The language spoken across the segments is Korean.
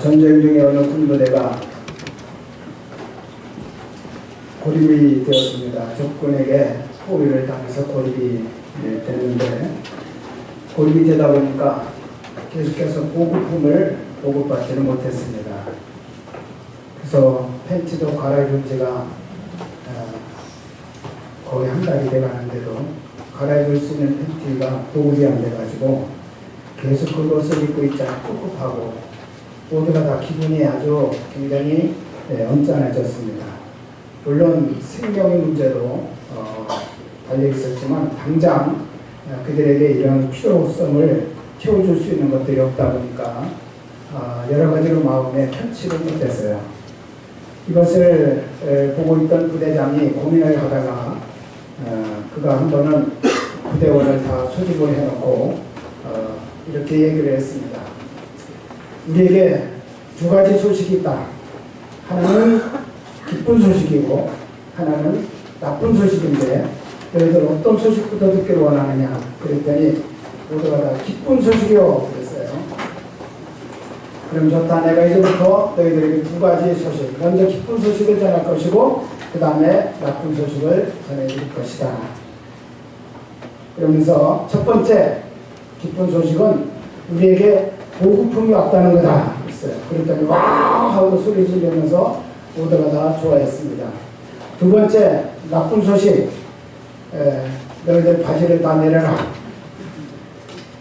전쟁 중에 어느 군부대가 고립이 되었습니다. 적군에게 포위를 당해서 고립이 됐는데, 고립이 되다 보니까 계속해서 보급품을 보급받지는 못했습니다. 그래서 팬티도 갈아입은 지가 거의 한 달이 돼가는데도 갈아입을 수 있는 팬티가 보급이 안 돼가지고 계속 그것을 입고 있자 꿉꿉하고 모두가 다 기분이 아주 굉장히 언짢아졌습니다. 물론 생명의 문제도 달려 있었지만 당장 그들에게 이런 필요성을 채워줄 수 있는 것들이 없다 보니까 여러 가지로 마음에 편치를 못했어요. 이것을 보고 있던 부대장이 고민을 하다가 그가 한 번은 부대원을 다 소집을 해놓고 이렇게 얘기를 했습니다. 우리에게 두 가지 소식이 있다. 하나는 기쁜 소식이고 하나는 나쁜 소식인데 너희들 어떤 소식부터 듣기를 원하느냐 그랬더니 모두가 다 기쁜 소식이요 그랬어요. 그럼 좋다. 내가 이제부터 너희들에게 두 가지 소식, 먼저 기쁜 소식을 전할 것이고 그 다음에 나쁜 소식을 전해줄 것이다. 그러면서 첫 번째 기쁜 소식은 우리에게 보급품이 왔다는 거다 했어요. 그랬더니 와 하고 소리 지르면서 모두가 다 좋아했습니다. 두 번째 나쁜 소식, 너희들 바지를 다 내려라.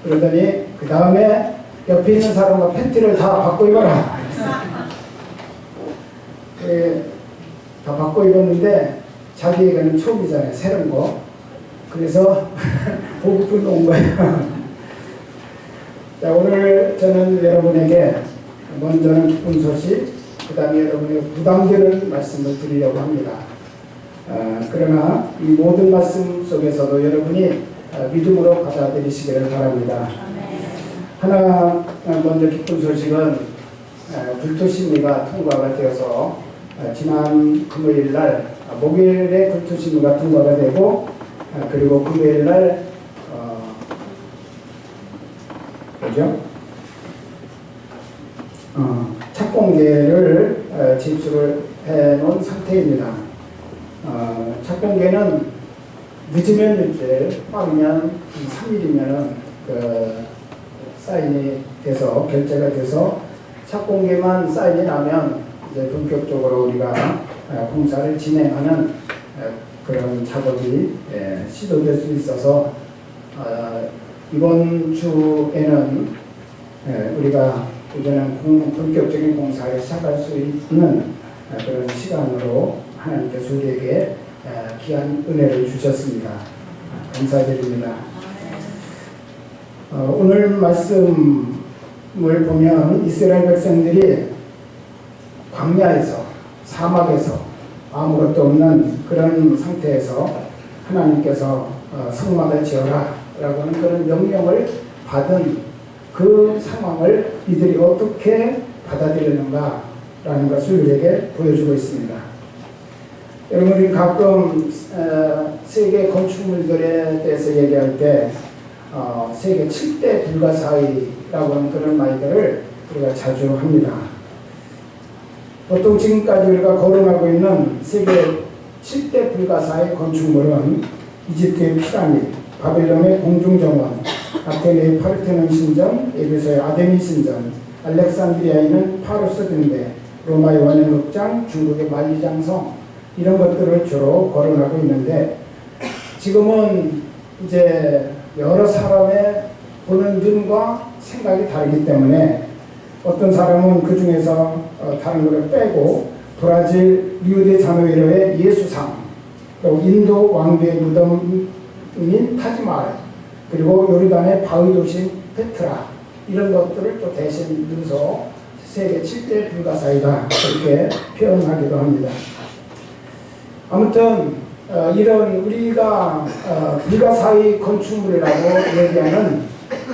그러더니 그 다음에 옆에 있는 사람과 팬티를 다 바꿔 입어라. 다 바꿔 입었는데 자기에게는 초기잖아요. 새로운 거. 그래서 보급품이 온 거예요. 자, 오늘 저는 여러분에게 먼저는 기쁜 소식, 그 다음에 여러분에게 부담되는 말씀을 드리려고 합니다. 그러나 이 모든 말씀 속에서도 여러분이 믿음으로 받아들이시기를 바랍니다. 하나 먼저 기쁜 소식은 불토심리가 통과가 되어서 지난 금요일 날 목요일에 불토심리가 통과가 되고 그리고 금요일 날 그죠? 착공계를 집수를 해놓은 상태입니다. 착공계는 늦으면 일주일, 빠르면 3일이면 사인이 돼서 결제가 돼서 착공계만 사인이 나면 이제 본격적으로 우리가 공사를 진행하는 그런 작업이 시도될 수 있어서 이번 주에는 우리가 이제는 본격적인 공사를 시작할 수 있는 그런 시간으로 하나님께서 우리에게 귀한 은혜를 주셨습니다. 감사드립니다. 오늘 말씀을 보면 이스라엘 백성들이 광야에서 사막에서 아무것도 없는 그런 상태에서 하나님께서 성막을 지어라 라고 하는 그런 명령을 받은 그 상황을 이들이 어떻게 받아들였는가 라는 것을 우리에게 보여주고 있습니다. 여러분이 가끔 세계 건축물들에 대해서 얘기할 때 세계 7대 불가사의라고 하는 그런 말들을 우리가 자주 합니다. 보통 지금까지 우리가 거론하고 있는 세계 7대 불가사의 건축물은 이집트의 피라미드, 바벨론의 공중정원, 아테네의 파르테논 신전, 에베소의 아데미 신전, 알렉산드리아에 있는 파로스 등대, 로마의 원형극장, 중국의 만리장성 이런 것들을 주로 거론하고 있는데 지금은 이제 여러 사람의 보는 눈과 생각이 다르기 때문에 어떤 사람은 그 중에서 다른 것을 빼고 브라질 리우데자네이루의 예수상, 또 인도 왕비의 무덤인 타지마할, 그리고 요르단의 바위 도시 페트라 이런 것들을 또 대신 넣어서 세계 7대 불가사이다 이렇게 표현하기도 합니다. 아무튼 이런 우리가 불가사의 건축물이라고 얘기하는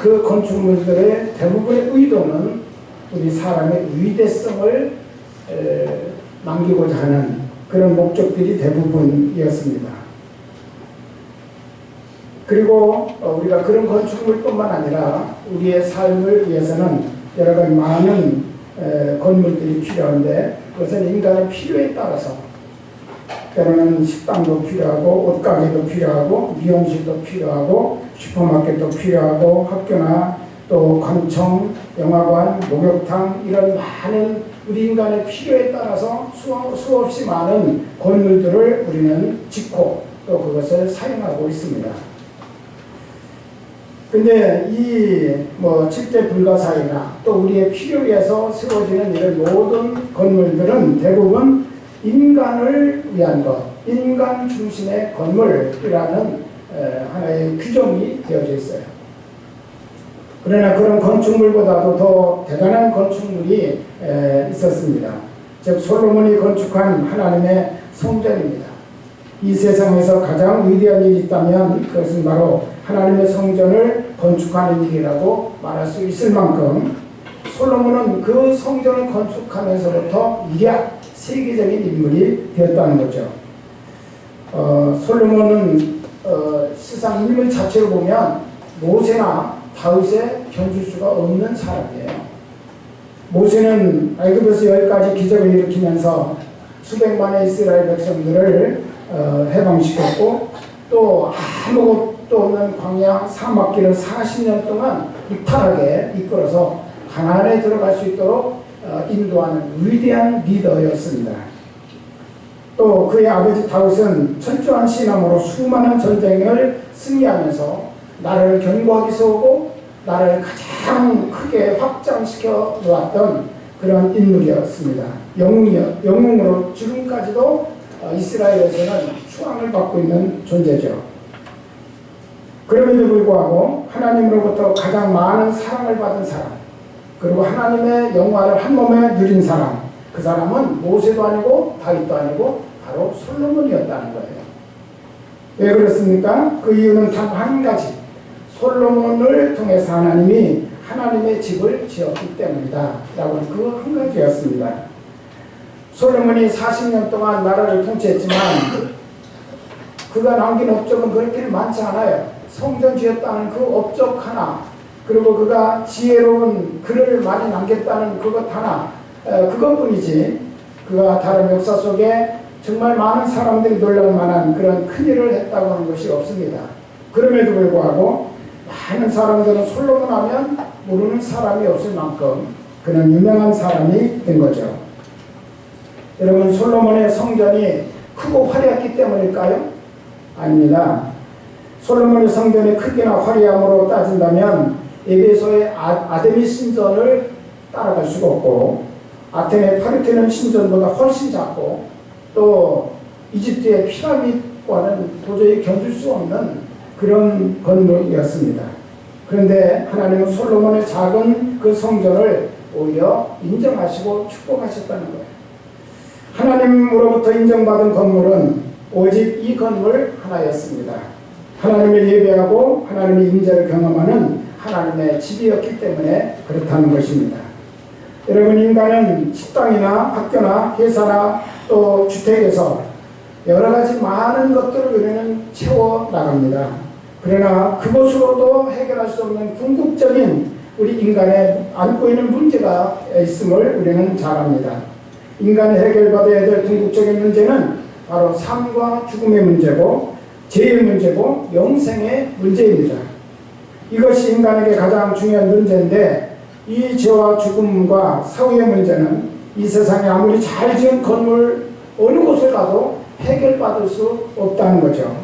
그 건축물들의 대부분의 의도는 우리 사람의 위대성을 남기고자 하는 그런 목적들이 대부분이었습니다. 그리고 우리가 그런 건축물뿐만 아니라 우리의 삶을 위해서는 여러 가지 많은 건물들이 필요한데 그것은 인간의 필요에 따라서 때로는 식당도 필요하고 옷가게도 필요하고 미용실도 필요하고 슈퍼마켓도 필요하고 학교나 또 관청, 영화관, 목욕탕 이런 많은 우리 인간의 필요에 따라서 수없이 많은 건물들을 우리는 짓고 또 그것을 사용하고 있습니다. 근데 이 칠대 불가사의나 또 우리의 필요에 의해서 세워지는 이런 모든 건물들은 대부분 인간을 위한 것, 인간 중심의 건물이라는 하나의 규정이 되어져 있어요. 그러나 그런 건축물보다도 더 대단한 건축물이 있었습니다. 즉 솔로몬이 건축한 하나님의 성전입니다. 이 세상에서 가장 위대한 일이 있다면 그것은 바로 하나님의 성전을 건축하는 일이라고 말할 수 있을 만큼 솔로몬은 그 성전을 건축하면서부터 일약 세계적인 인물이 되었다는 거죠. 솔로몬은 세상 인물 자체를 보면 모세나 다윗에 견줄 수가 없는 사람이에요. 모세는 애굽에서 10가지 기적을 일으키면서 수백만의 이스라엘 백성들을 해방시켰고 또 아무것도 없는 광야 사막길을 40년 동안 무탈하게 이끌어서 가나안에 들어갈 수 있도록 인도하는 위대한 리더였습니다. 또 그의 아버지 다윗은 철저한 신앙으로 수많은 전쟁을 승리하면서 나라를 견고하게 세우고 나라를 가장 크게 확장시켜 놓았던 그런 인물이었습니다. 영웅으로 지금까지도 이스라엘에서는 추앙을 받고 있는 존재죠. 그럼에도 불구하고 하나님으로부터 가장 많은 사랑을 받은 사람, 그리고 하나님의 영화를 한 몸에 누린 사람, 그 사람은 모세도 아니고 다윗도 아니고 바로 솔로몬이었다는 거예요. 왜 그렇습니까? 그 이유는 단 한 가지, 솔로몬을 통해서 하나님이 하나님의 집을 지었기 때문이다 라고 그 한 가지였습니다. 솔로몬이 40년 동안 나라를 통치했지만 그가 남긴 업적은 그렇게 많지 않아요. 성전 지었다는 그 업적 하나, 그리고 그가 지혜로운 글을 많이 남겼다는 그것 하나, 그것뿐이지 그가 다른 역사 속에 정말 많은 사람들이 놀랄 만한 그런 큰일을 했다고 하는 것이 없습니다. 그럼에도 불구하고 많은 사람들은 솔로몬 하면 모르는 사람이 없을 만큼 그는 유명한 사람이 된 거죠. 여러분, 솔로몬의 성전이 크고 화려했기 때문일까요? 아닙니다. 솔로몬의 성전의 크기나 화려함으로 따진다면 에베소의 아데미스 신전을 따라갈 수가 없고 아테네 파르테논 신전보다 훨씬 작고 또 이집트의 피라미드과는 도저히 견줄 수 없는 그런 건물이었습니다. 그런데 하나님은 솔로몬의 작은 그 성전을 오히려 인정하시고 축복하셨다는 거예요. 하나님으로부터 인정받은 건물은 오직 이 건물 하나였습니다. 하나님을 예배하고 하나님의 임재를 경험하는 하나님의 집이었기 때문에 그렇다는 것입니다. 여러분, 인간은 식당이나 학교나 회사나 또 주택에서 여러 가지 많은 것들을 우리는 채워나갑니다. 그러나 그것으로도 해결할 수 없는 궁극적인 우리 인간의 안고 있는 문제가 있음을 우리는 잘 압니다. 인간이 해결받아야 될 궁극적인 문제는 바로 삶과 죽음의 문제고 죄의 문제고 영생의 문제입니다. 이것이 인간에게 가장 중요한 문제인데 이 죄와 죽음과 사후의 문제는 이 세상에 아무리 잘 지은 건물 어느 곳을 가도 해결받을 수 없다는 거죠.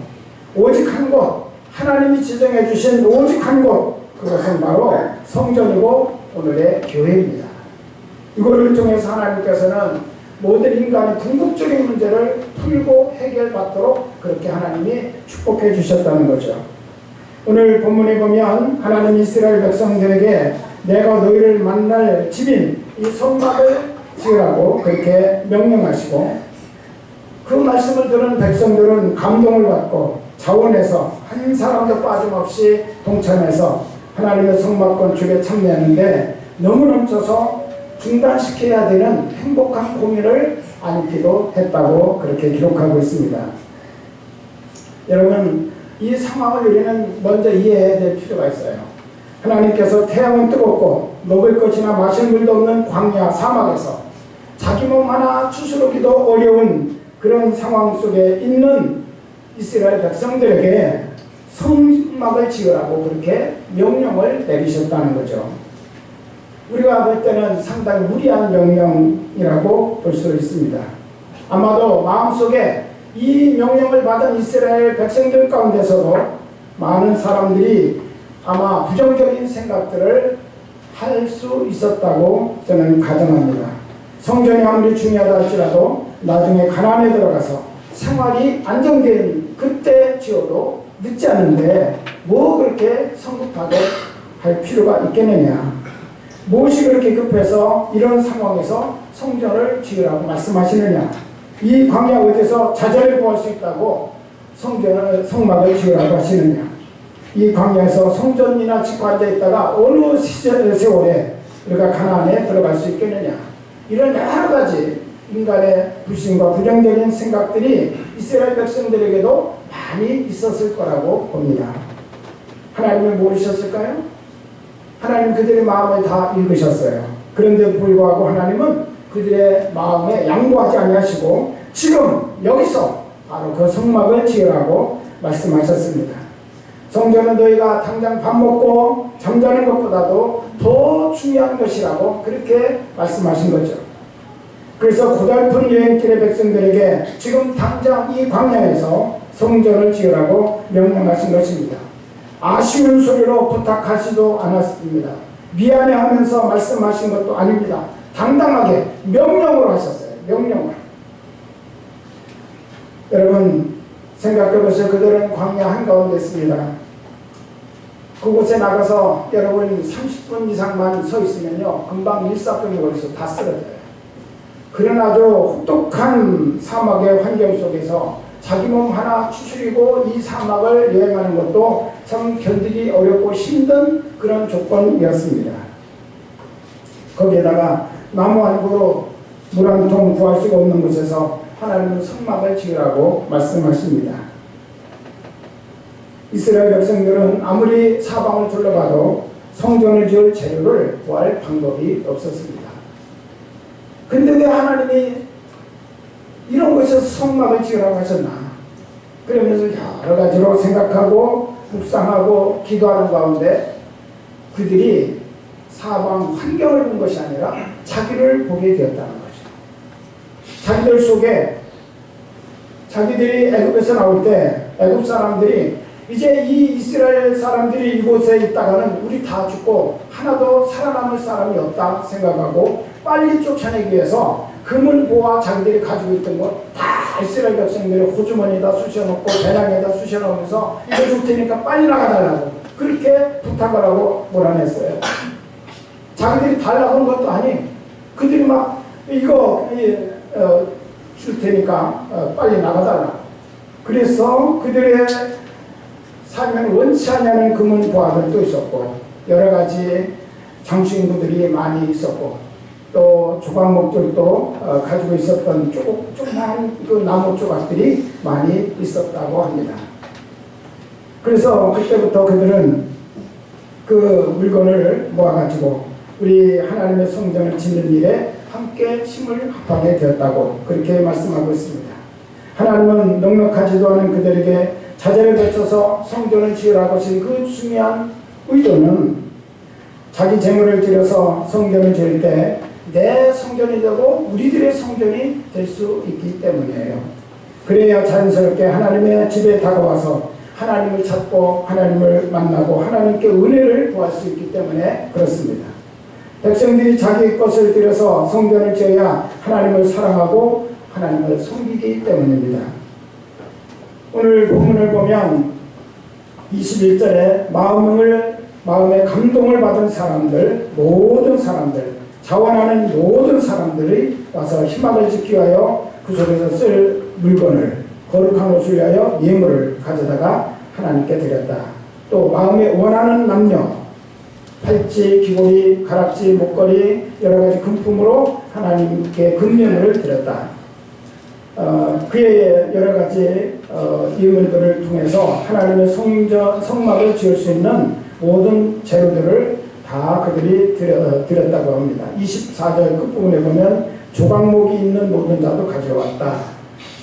오직 한 곳, 하나님이 지정해 주신 오직 한 곳, 그것은 바로 성전이고 오늘의 교회입니다. 이거를 통해서 하나님께서는 모든 인간의 궁극적인 문제를 풀고 해결받도록 그렇게 하나님이 축복해 주셨다는 거죠. 오늘 본문에 보면 하나님 이스라엘 백성들에게 내가 너희를 만날 집인 이 성막을 지으라고 그렇게 명령하시고 그 말씀을 들은 백성들은 감동을 받고 자원해서 한 사람도 빠짐없이 동참해서 하나님의 성막 건축에 참여하는데 너무 넘쳐서 중단시켜야 되는 행복한 고민을 안기도 했다고 그렇게 기록하고 있습니다. 여러분, 이 상황을 우리는 먼저 이해해야 될 필요가 있어요. 하나님께서 태양은 뜨겁고 먹을 것이나 마실 물도 없는 광야 사막에서 자기 몸 하나 추스르기도 어려운 그런 상황 속에 있는 이스라엘 백성들에게 성막을 지으라고 그렇게 명령을 내리셨다는 거죠. 우리가 볼 때는 상당히 무리한 명령이라고 볼 수 있습니다. 아마도 마음속에 이 명령을 받은 이스라엘 백성들 가운데서도 많은 사람들이 아마 부정적인 생각들을 할 수 있었다고 저는 가정합니다. 성전이 아무리 중요하다 할지라도 나중에 가나안에 들어가서 생활이 안정된 그때 지어도 늦지 않은데 뭐 그렇게 성급하게 할 필요가 있겠느냐. 무엇이 그렇게 급해서 이런 상황에서 성전을 지으라고 말씀하시느냐. 이 광야 어디서 자재를 구할 수 있다고 성막을 지으라고 하시느냐. 이 광야에서 성전이나 짓고 앉아있다가 어느 세월에 우리가 가나안에 들어갈 수 있겠느냐. 이런 여러 가지 인간의 불신과 부정적인 생각들이 이스라엘 백성들에게도 많이 있었을 거라고 봅니다. 하나님을 모르셨을까요? 하나님 그들의 마음을 다 읽으셨어요. 그런데도 불구하고 하나님은 그들의 마음에 양보하지 아니하시고 지금 여기서 바로 그 성막을 지으라고 말씀하셨습니다. 성전은 너희가 당장 밥 먹고 잠자는 것보다도 더 중요한 것이라고 그렇게 말씀하신 거죠. 그래서 고달픈 여행길의 백성들에게 지금 당장 이 광야에서 성전을 지으라고 명령하신 것입니다. 아쉬운 소리로 부탁하지도 않았습니다. 미안해하면서 말씀하신 것도 아닙니다. 당당하게 명령으로 하셨어요. 명령으로. 여러분 생각해보세요. 그들은 광야 한가운데 있습니다. 그곳에 나가서 여러분 30분 이상만 서 있으면요 금방 일사병이 걸려서 다 쓰러져요. 그런 아주 혹독한 사막의 환경 속에서 자기 몸 하나 추스리고 이 사막을 여행하는 것도 참 견디기 어렵고 힘든 그런 조건이었습니다. 거기에다가 나무 한 그루 물 한 통 구할 수가 없는 곳에서 하나님은 성막을 지으라고 말씀하십니다. 이스라엘 백성들은 아무리 사방을 둘러봐도 성전을 지을 재료를 구할 방법이 없었습니다. 근데 왜 하나님이 이런 곳에서 성막을 지으라고 하셨나? 그러면서 여러 가지로 생각하고 묵상하고 기도하는 가운데 그들이 사방 환경을 본 것이 아니라 자기를 보게 되었다는 거죠. 자기들 속에 자기들이 애굽에서 나올 때 애굽 사람들이 이제 이 이스라엘 사람들이 이곳에 있다가는 우리 다 죽고 하나도 살아남을 사람이 없다 생각하고 빨리 쫓아내기 위해서 금은보화 자기들이 가지고 있던 것 다 이스라엘 백성들이 호주머니에다 쑤셔놓고 배낭에다 쑤셔놓으면서 이거 줄 테니까 빨리 나가달라고 그렇게 부탁을 하고 몰아냈어요. 자기들이 달라고 한 것도 아니 그들이 막 이거 줄 테니까 빨리 나가달라고. 그래서 그들의 사명을 원치 않냐는 금은보화들도 있었고 여러 가지 장신구들이 많이 있었고 또 조각목들도 가지고 있었던 조그만 그 나무 조각들이 많이 있었다고 합니다. 그래서 그때부터 그들은 그 물건을 모아가지고 우리 하나님의 성전을 짓는 일에 함께 힘을 합하게 되었다고 그렇게 말씀하고 있습니다. 하나님은 넉넉하지도 않은 그들에게 자재를 거쳐서 성전을 지으라고 하신 그 중요한 의도는 자기 재물을 들여서 성전을 지을 때 내 성전이 되고 우리들의 성전이 될 수 있기 때문이에요. 그래야 자연스럽게 하나님의 집에 다가와서 하나님을 찾고 하나님을 만나고 하나님께 은혜를 구할 수 있기 때문에 그렇습니다. 백성들이 자기 것을 들여서 성전을 지어야 하나님을 사랑하고 하나님을 섬기기 때문입니다. 오늘 본문을 보면 21절에 마음에 감동을 받은 사람들, 모든 사람들, 자원하는 모든 사람들이 와서 희망을 지키기 위하여 그 속에서 쓸 물건을 거룩한 옷을 위하여 예물을 가져다가 하나님께 드렸다. 또 마음에 원하는 남녀, 팔찌, 귀고리, 가락지, 목걸이 여러 가지 금품으로 하나님께 금년을 드렸다. 그의 여러 가지 예물들을 통해서 하나님의 성막을 지을 수 있는 모든 재료들을 다 그들이 드렸다고 합니다. 24절 끝부분에 보면 조각목이 있는 모든 자도 가져왔다.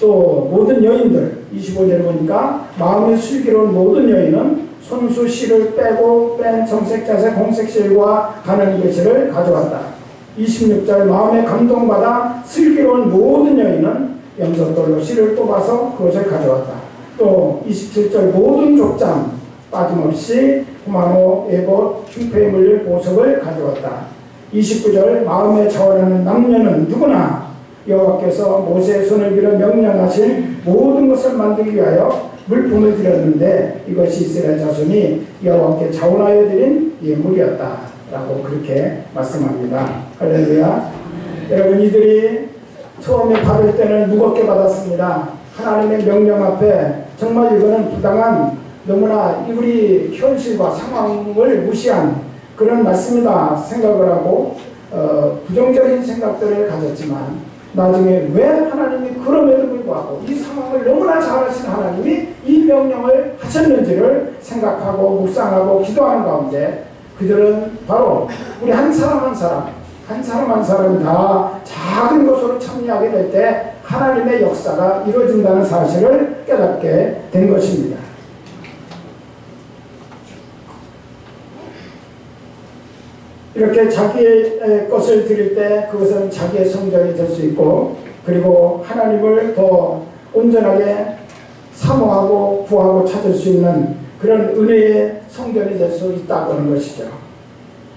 또 모든 여인들 25절에 보니까 마음이 슬기로운 모든 여인은 손수 실을 빼고 뺀 정색자색 홍색실과 가는 글씨를 가져왔다. 26절 마음에 감동받아 슬기로운 모든 여인은 염소돌로 실을 뽑아서 그것을 가져왔다. 또 27절 모든 족장 빠짐없이 후마노, 에봇, 흉패에 물릴 보석을 가져왔다. 29절 마음에 차오르는 남녀는 누구나 여호와께서 모세의 손을 빌어 명령하신 모든 것을 만들기 위하여 물품을 드렸는데 이것이 이스라엘 자손이 여호와께 자원하여 드린 예물이었다 라고 그렇게 말씀합니다. 할렐루야. 여러분, 이들이 처음에 받을 때는 무겁게 받았습니다. 하나님의 명령 앞에 정말 이거는 부당한, 너무나 우리 현실과 상황을 무시한 그런 말씀이다 생각을 하고 부정적인 생각들을 가졌지만, 나중에 왜 하나님이 그럼에도 불구하고 이 상황을 너무나 잘 아신 하나님이 이 명령을 하셨는지를 생각하고 묵상하고 기도하는 가운데 그들은 바로 우리 한 사람 한 사람이 다 작은 것으로 참여하게 될 때 하나님의 역사가 이루어진다는 사실을 깨닫게 된 것입니다. 이렇게 자기의 것을 드릴 때 그것은 자기의 성전이 될 수 있고, 그리고 하나님을 더 온전하게 사모하고 구하고 찾을 수 있는 그런 은혜의 성전이 될 수 있다고 하는 것이죠.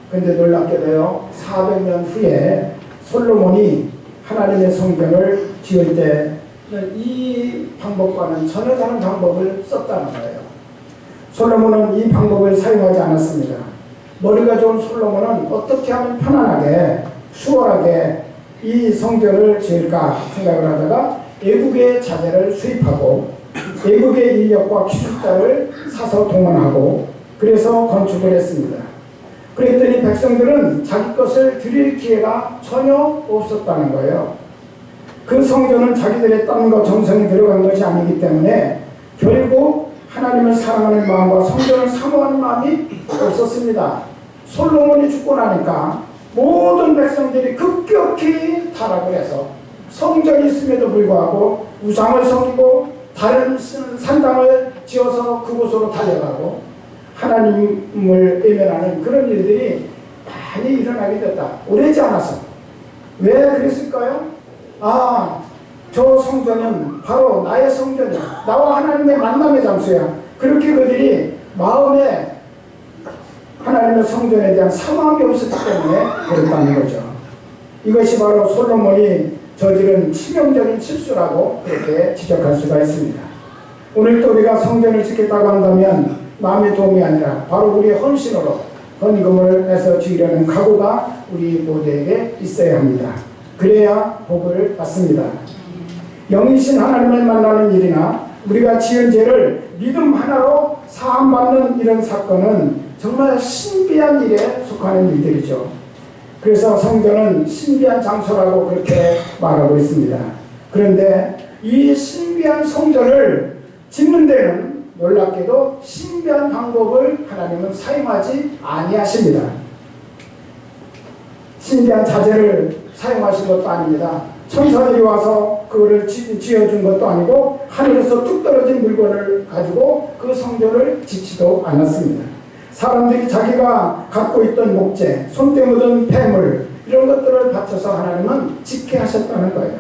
그런데 놀랍게도요, 400년 후에 솔로몬이 하나님의 성전을 지을 때는 이 방법과는 전혀 다른 방법을 썼다는 거예요. 솔로몬은 이 방법을 사용하지 않았습니다. 머리가 좋은 솔로몬은 어떻게 하면 편안하게 수월하게 이 성전을 지을까 생각을 하다가 외국의 자재를 수입하고 외국의 인력과 기술자를 사서 동원하고 그래서 건축을 했습니다. 그랬더니 백성들은 자기 것을 드릴 기회가 전혀 없었다는 거예요. 그 성전은 자기들의 땀과 정성이 들어간 것이 아니기 때문에 결국 하나님을 사랑하는 마음과 성전을 사모하는 마음이 없었습니다. 솔로몬이 죽고 나니까 모든 백성들이 급격히 타락을 해서 성전이 있음에도 불구하고 우상을 섬기고 다른 산당을 지어서 그곳으로 달려가고 하나님을 외면하는 그런 일들이 많이 일어나게 됐다. 오래지 않아서. 왜 그랬을까요? 저 성전은 바로 나의 성전이야. 나와 하나님의 만남의 장소야. 그렇게 그들이 마음에 하나님의 성전에 대한 사모함이 없었기 때문에 그랬다는 거죠. 이것이 바로 솔로몬이 저지른 치명적인 실수라고 그렇게 지적할 수가 있습니다. 오늘 또 우리가 성전을 짓겠다고 한다면 마음의 도움이 아니라 바로 우리의 헌신으로 헌금을 해서 지으려는 각오가 우리 모두에게 있어야 합니다. 그래야 복을 받습니다. 영이신 하나님을 만나는 일이나 우리가 지은 죄를 믿음 하나로 사함받는 이런 사건은 정말 신비한 일에 속하는 일들이죠. 그래서 성전은 신비한 장소라고 그렇게 말하고 있습니다. 그런데 이 신비한 성전을 짓는 데는 놀랍게도 신비한 방법을 하나님은 사용하지 아니하십니다. 신비한 자재를 사용하신 것도 아닙니다. 천사들이 와서 그거를 지어준 것도 아니고 하늘에서 뚝 떨어진 물건을 가지고 그 성전을 짓지도 않았습니다. 사람들이 자기가 갖고 있던 목재, 손때 묻은 폐물 이런 것들을 바쳐서 하나님은 짓게 하셨다는 거예요.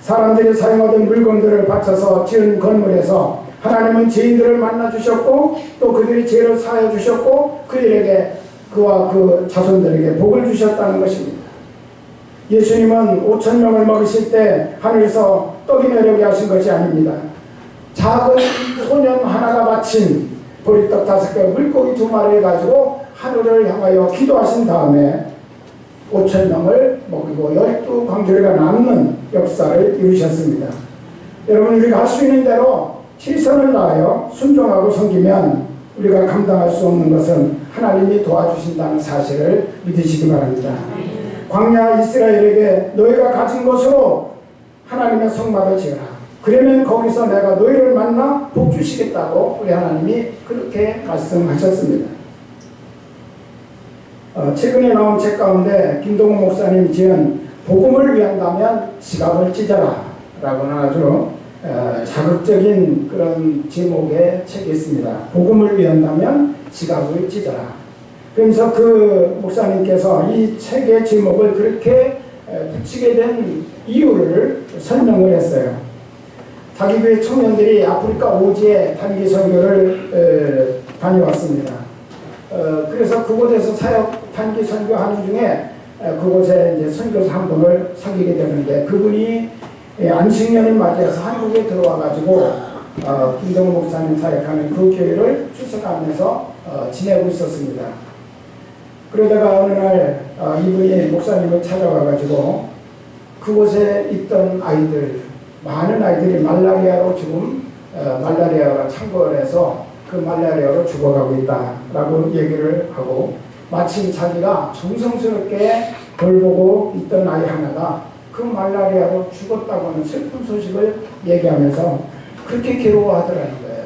사람들이 사용하던 물건들을 바쳐서 지은 건물에서 하나님은 죄인들을 만나주셨고 또 그들이 죄를 사하여 주셨고 그들에게 그와 그 자손들에게 복을 주셨다는 것입니다. 예수님은 5,000명을 먹이실 때 하늘에서 떡이 내려오게 하신 것이 아닙니다. 작은 소년 하나가 바친 보리떡 5개, 물고기 2마리를 가지고 하늘을 향하여 기도하신 다음에 5,000명을 먹이고 12광주리가 남는 역사를 이루셨습니다. 여러분, 우리가 할 수 있는 대로 최선을 다하여 순종하고 섬기면 우리가 감당할 수 없는 것은 하나님이 도와주신다는 사실을 믿으시기 바랍니다. 광야 이스라엘에게 너희가 가진 것으로 하나님의 성막을 지어라. 그러면 거기서 내가 너희를 만나 복 주시겠다고 우리 하나님이 그렇게 말씀하셨습니다. 최근에 나온 책 가운데 김동호 목사님이 지은 복음을 위한다면 지갑을 찢어라 라고는 아주 자극적인 그런 제목의 책이 있습니다. 복음을 위한다면 지갑을 찢어라. 그러면서 그 목사님께서 이 책의 제목을 그렇게 붙이게 된 이유를 설명을 했어요. 자기 교회 청년들이 아프리카 오지에 단기 선교를 다녀왔습니다. 그래서 그곳에서 사역 단기 선교하는 중에 그곳에 이제 선교사 한 분을 사귀게 되는데 그분이 안식년을 맞이해서 한국에 들어와가지고 김동호 목사님 사역하는 그 교회를 출석하면서 지내고 있었습니다. 그러다가 어느 날 이분이 목사님을 찾아와가지고 그곳에 있던 아이들, 많은 아이들이 말라리아로 지금 말라리아가 창궐해서 그 말라리아로 죽어가고 있다라고 얘기를 하고 마침 자기가 정성스럽게 돌보고 있던 아이 하나가 그 말라리아로 죽었다고 하는 슬픈 소식을 얘기하면서 그렇게 괴로워하더라는 거예요.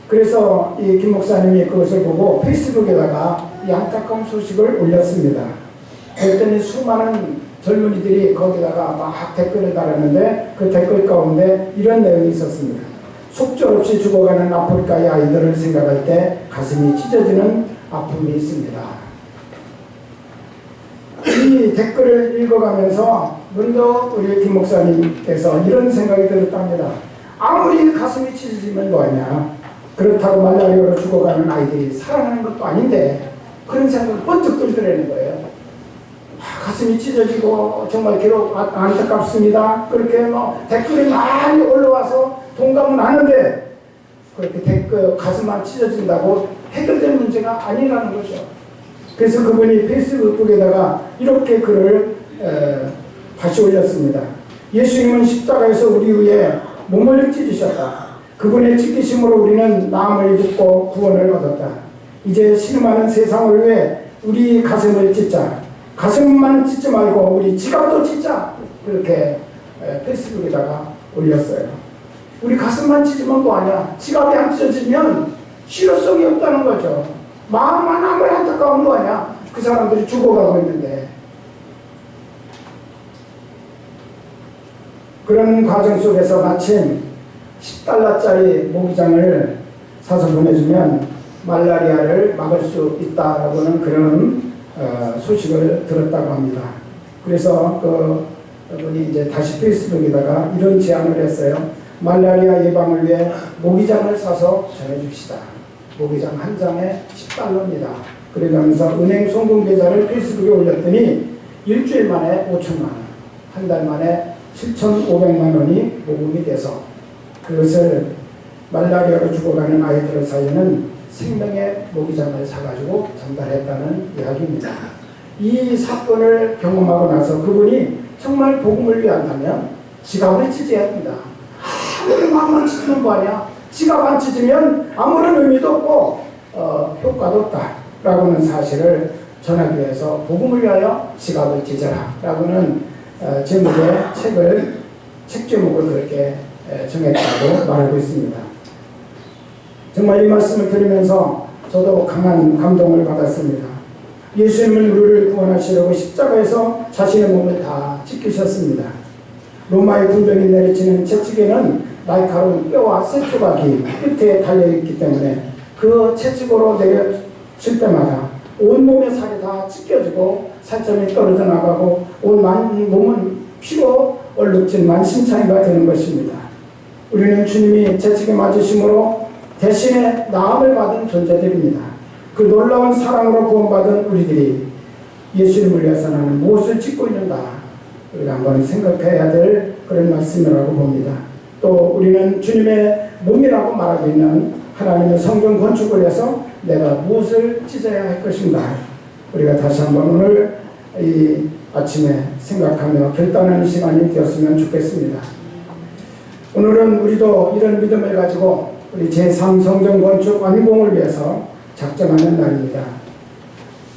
그래서 이 김 목사님이 그것을 보고 페이스북에다가 이 안타까운 소식을 올렸습니다. 그랬더니 수많은 젊은이들이 거기다가 막 댓글을 달았는데 그 댓글 가운데 이런 내용이 있었습니다. 속절없이 죽어가는 아프리카의 아이들을 생각할 때 가슴이 찢어지는 아픔이 있습니다. 이 댓글을 읽어가면서 먼저 우리 김 목사님께서 이런 생각이 들었답니다. 아무리 가슴이 찢어지면 뭐하냐. 그렇다고 말라리아로 죽어가는 아이들이 살아나는 것도 아닌데 그런 생각이 번쩍 들더라는 거예요. 가슴이 찢어지고 정말 안타깝습니다. 그렇게 뭐 댓글이 많이 올라와서 동감은 하는데 그렇게 댓글 가슴만 찢어진다고 해결될 문제가 아니라는 거죠. 그래서 그분이 페이스북에다가 이렇게 글을 다시 올렸습니다. 예수님은 십자가에서 우리 위해 몸을 찢으셨다. 그분의 찢기심으로 우리는 나음을 입고 구원을 얻었다. 이제 신음하는 세상을 위해 우리 가슴을 찢자. 가슴만 찢지 말고 우리 지갑도 찢자. 그렇게 페이스북에다가 올렸어요. 우리 가슴만 찢으면 뭐하냐. 지갑이 안 찢어지면 실효성이 없다는 거죠. 마음만 아무리 안타까운 거냐. 그 사람들이 죽어가고 있는데. 그런 과정 속에서 마침 $10짜리 모기장을 사서 보내주면 말라리아를 막을 수 있다라고는 그런 소식을 들었다고 합니다. 그래서 그분이 이제 다시 페이스북에다가 이런 제안을 했어요. 말라리아 예방을 위해 모기장을 사서 전해줍시다. 모기장 한 장에 $10입니다. 그러면서 은행 송금 계좌를 페이스북에 올렸더니 일주일 만에 5천만 원, 한 달 만에 7,500만 원이 모금이 돼서 그것을 말라리아로 죽어가는 아이들 사이에는 생명의 모기장을 사가지고 전달했다는 이야기입니다. 이 사건을 경험하고 나서 그분이 정말 복음을 위한다면 지갑을 찢어야 된다. 아무리 마음만 찢으면 뭐하냐. 지갑 안 찢으면 아무런 의미도 없고 효과도 없다라고는 사실을 전하기 위해서 복음을 위하여 지갑을 찢어라 라고는 제목의 책 제목을 그렇게 정했다고 말하고 있습니다. 정말 이 말씀을 들으면서 저도 강한 감동을 받았습니다. 예수님은 우리를 구원하시려고 십자가에서 자신의 몸을 다 찢기셨습니다. 로마의 군병이 내리치는 채찍에는 날카로운 뼈와 쇠조각이 끝에 달려있기 때문에 그 채찍으로 내려칠 때마다 온 몸의 살이 다 찢겨지고 살점이 떨어져 나가고 온 몸은 피로 얼룩진 만신창이가 되는 것입니다. 우리는 주님이 채찍에 맞으심으로 대신에 나음을 받은 존재들입니다. 그 놀라운 사랑으로 구원받은 우리들이 예수님을 위해서 나는 무엇을 짓고 있는가 우리가 한번 생각해야 될 그런 말씀이라고 봅니다. 또 우리는 주님의 몸이라고 말하고 있는 하나님의 성경 건축을 해서 내가 무엇을 찢어야 할 것인가 우리가 다시 한번 오늘 이 아침에 생각하며 결단하는 시간이 되었으면 좋겠습니다. 오늘은 우리도 이런 믿음을 가지고 우리 제3성전 건축 완공을 위해서 작정하는 날입니다.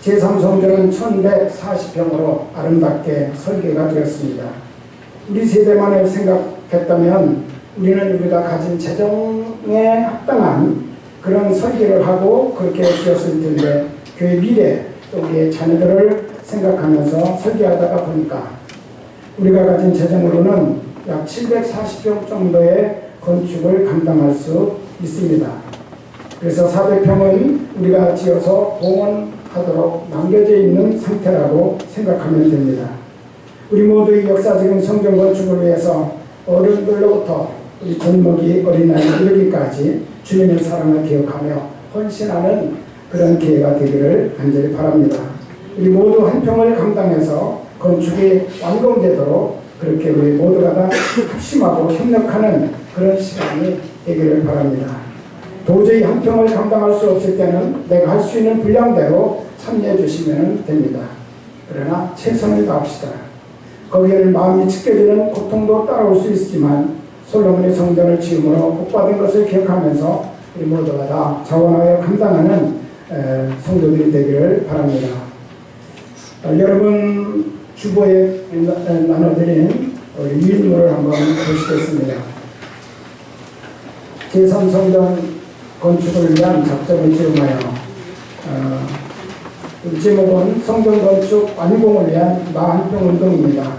제3성전은 1140평으로 아름답게 설계가 되었습니다. 우리 세대만을 생각했다면 우리는 우리가 가진 재정에 합당한 그런 설계를 하고 그렇게 지었을 텐데 교회 미래 또 우리의 자녀들을 생각하면서 설계하다가 보니까 우리가 가진 재정으로는 약 740평 정도의 건축을 감당할 수 있습니다. 그래서 400평은 우리가 지어서 봉헌하도록 남겨져 있는 상태라고 생각하면 됩니다. 우리 모두 이 역사적인 성전 건축을 위해서 어른들로부터 우리 존먹이 어린아이 이르기까지 주님의 사랑을 기억하며 헌신하는 그런 기회가 되기를 간절히 바랍니다. 우리 모두 한 평을 감당해서 건축이 완공되도록 그렇게 우리 모두가 다 합심하고 협력하는 그런 시간이 되기를 바랍니다. 도저히 한 평을 감당할 수 없을 때는 내가 할 수 있는 분량대로 참여해 주시면 됩니다. 그러나 최선을 다합시다. 거기에는 마음이 찢겨지는 고통도 따라올 수 있지만 솔로몬의 성전을 지음으로 복받은 것을 기억하면서 우리 모두가 다 자원하여 감당하는 성도들이 되기를 바랍니다. 여러분 주보에 나눠드린 유인물을 한번 보시겠습니다. 제3성전 건축을 위한 작전을 지음하여 제목은 성전 건축 완공을 위한 마한평 운동입니다.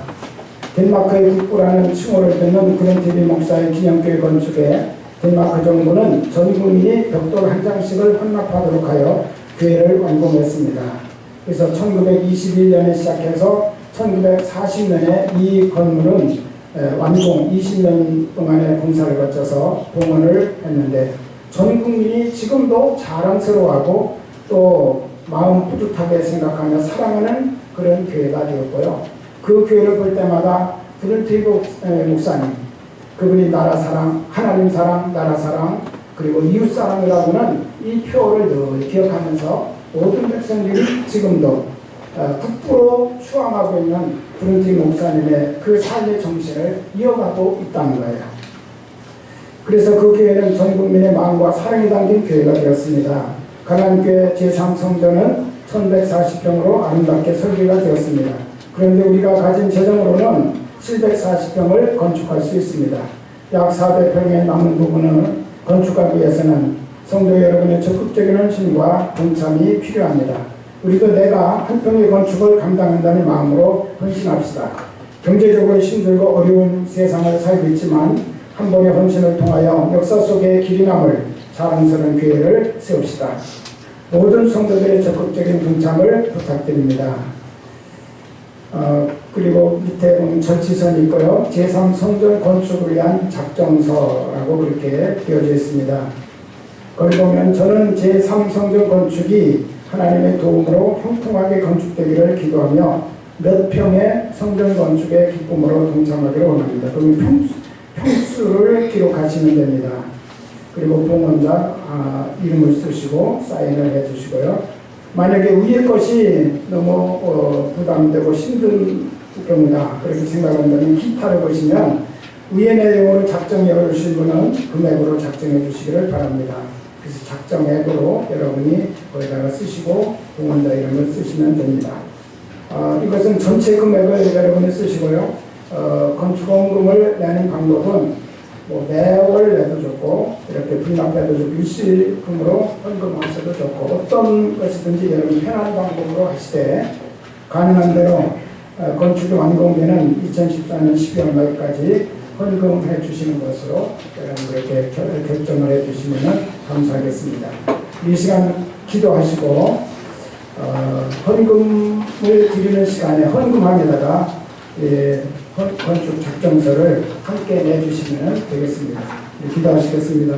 덴마크의 국부라는 칭호를 듣는 그랜티비 목사의 기념교회 건축에 덴마크 정부는 전 국민이 벽돌 한 장씩을 헌납하도록 하여 교회를 완공했습니다. 그래서 1921년에 시작해서 1940년에 이 건물은 완공 20년 동안의 공사를 거쳐서 봉헌을 했는데 전 국민이 지금도 자랑스러워하고 또 마음 뿌듯하게 생각하며 사랑하는 그런 교회가 되었고요. 그 교회를 볼 때마다 드론티비 목사님, 그분이 나라 사랑, 하나님 사랑, 나라 사랑, 그리고 이웃 사랑이라고는 이 표를 늘 기억하면서 모든 백성들이 지금도 국부로 추앙하고 있는 드론티비 목사님의 그 삶의 정신을 이어가고 있다는 거예요. 그래서 그 교회는 전 국민의 마음과 사랑이 담긴 교회가 되었습니다. 가난교회 제3성전은 1140평으로 아름답게 설계가 되었습니다. 그런데 우리가 가진 재정으로는 740평을 건축할 수 있습니다. 약 400평에 남는 부분을 건축하기 위해서는 성도 여러분의 적극적인 헌신과 동참이 필요합니다. 우리도 내가 한 평의 건축을 감당한다는 마음으로 헌신합시다. 경제적으로 힘들고 어려운 세상을 살고 있지만 한 번의 헌신을 통하여 역사 속에 길이 남을 자랑스러운 교회를 세웁시다. 모든 성도들의 적극적인 동참을 부탁드립니다. 그리고 밑에 보면 절치선이 있고요. 제3성전 건축을 위한 작정서라고 그렇게 되어져 있습니다. 거기 보면 저는 제3성전 건축이 하나님의 도움으로 형통하게 건축되기를 기도하며 몇 평의 성전 건축의 기쁨으로 동참하기를 원합니다. 그러면 평수를 기록하시면 됩니다. 그리고 봉헌자 이름을 쓰시고 사인을 해주시고요. 만약에 위의 것이 너무 부담되고 힘든 경우다 그렇게 생각한다면 기타를 보시면 위의 내용으로 작정해 주신 분은 금액으로 작정해 주시기를 바랍니다. 그래서 작정액으로 여러분이 거기다가 쓰시고 봉헌자 이름을 쓰시면 됩니다. 이것은 전체 금액을 여러분이 쓰시고요. 건축원금을 내는 방법은 매월 내도 좋고 이렇게 분납해도 좋고 일시금으로 헌금하셔도 좋고 어떤 것이든지 여러분 편한 방법으로 하시되 가능한 대로 건축이 완공되는 2014년 12월 말까지 헌금해 주시는 것으로 여러분 그렇게 결정을 해 주시면 감사하겠습니다. 이 시간 기도하시고 헌금을 드리는 시간에 헌금함에다가 건축 작정서를 함께 내주시면 되겠습니다. 기도하시겠습니다.